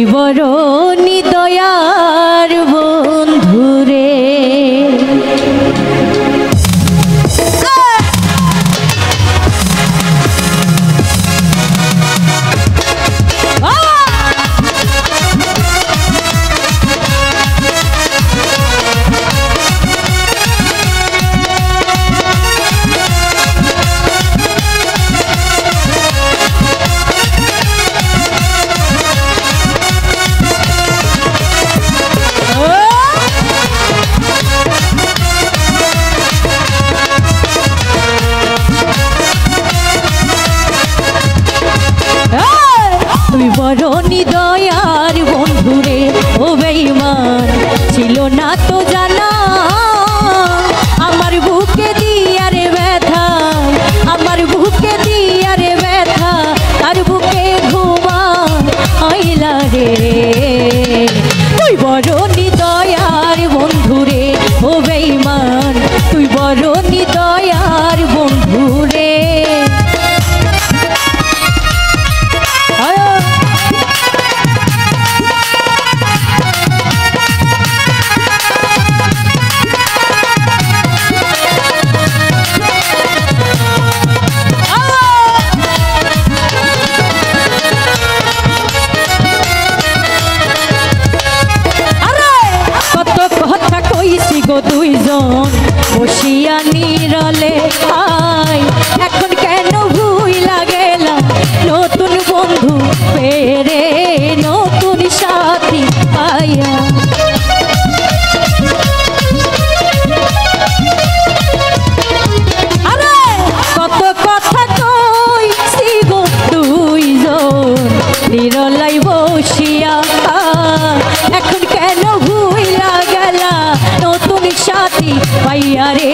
বড় নিদয়ার বন্ধুরে বড় নিদয়ার বন্ধুরে ও বেঈমান ছিল না তো জানা আমার বুকে দিয়ারে ব্যথা আমার বুকে দিয়ারে ব্যথা তার বুকে ঘুমা আইলা রে তুই বড় নিদয়ার বন্ধুরে ও বেঈমান তুই বড় নিদয়ার বন্ধুরে দুইজন বসিয়া নিরলে আই এখন কেন ভুইলা গেলাম নতুন বন্ধু পেরে নতুন সাথী পাইয়া আরে কত কথা কইছি গো দুইজন নিরলাই বসিয়া এখন কেন ভুইলা গেলা নতুন সাথী পাইয়া রে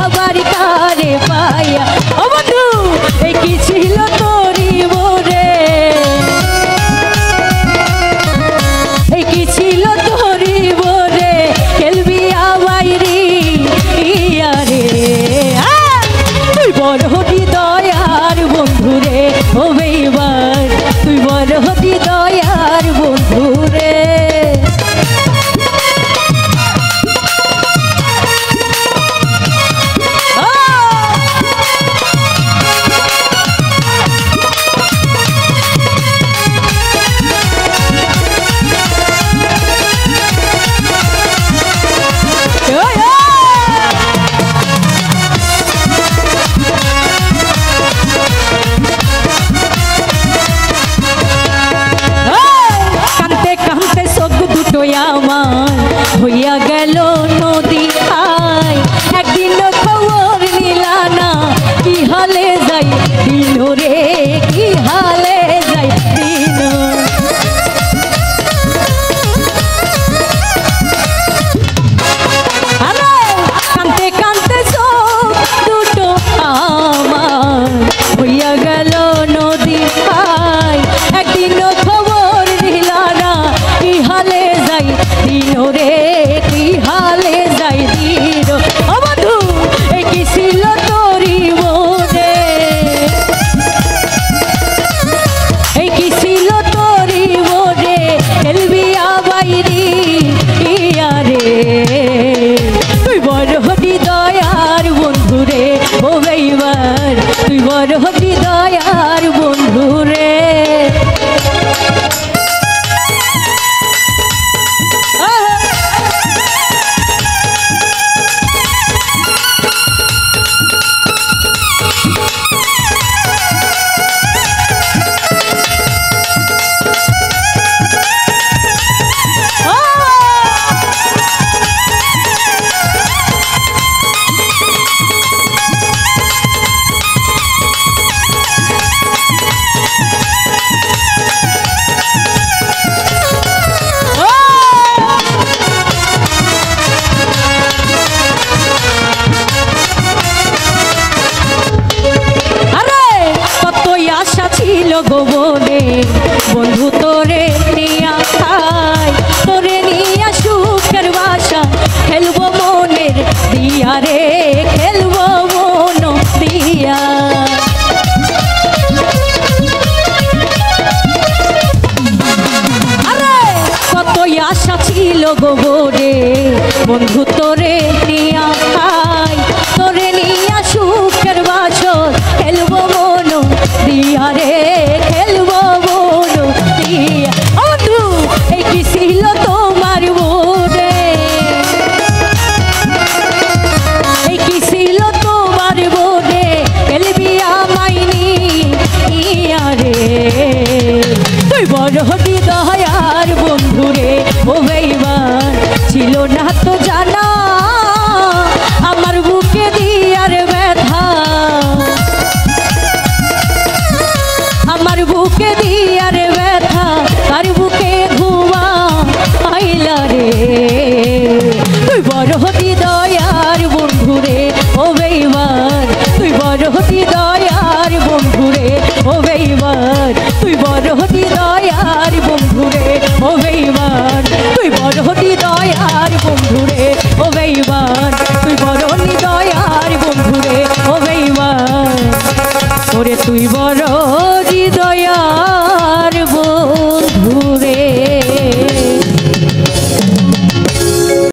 আবার তারে পাইয়া ও বন্ধু এই কি ছিল তোরি মোরে এই কি ছিল তোরি মোরে খেলবি আবাইরি ইয়া রে তুই বড় হৃদয়ার বন্ধু রে ও বেঈমান তুই বড় হৃদয়ার বন্ধু রে আমার হইয়া গেল নদী খাই একদিন খবর নিলা না কি হালে যাই দিন রে কি হালে যাই দিন কানতে কানতে চোখ দুটো আমার হইয়া গেল নদী খাই একদিন খবর নিলা না কি হালে দিন রে কি হালে যাই দিন ও বন্ধু এই কি ছিল তোরি মনে এই কি ছিল তোরি মনে খেলবি আবাইরি ইয়া রে তুই বড় হৃদয়ার বন্ধু রে ও বেঈমান তুই বড় হৃদয়ার বন্ধু রে গোবনে বন্ধু তোরে নিয়া খাই তোরে নিয়া সুখের বাসা খেলবো মনের দিয়া রে খেলবো মন দিয়া গোবরে বন্ধু তোরে নিয়া খাই তোরে নিয়া সুখের বাসর খেলবো মন দিয়া রে খেলবো মন দিয়া বন্ধু এই কি ছিল তোমার মনে এই কি ছিল তোমার মনে খেলবি আমায় নিয়া রে তুই বড় হৃদয়ার বন্ধু রে ও বেঈমান ছিল না তো জানা আমার বুকে দিয়ার ব্যথা আমার বুকে দিয়ার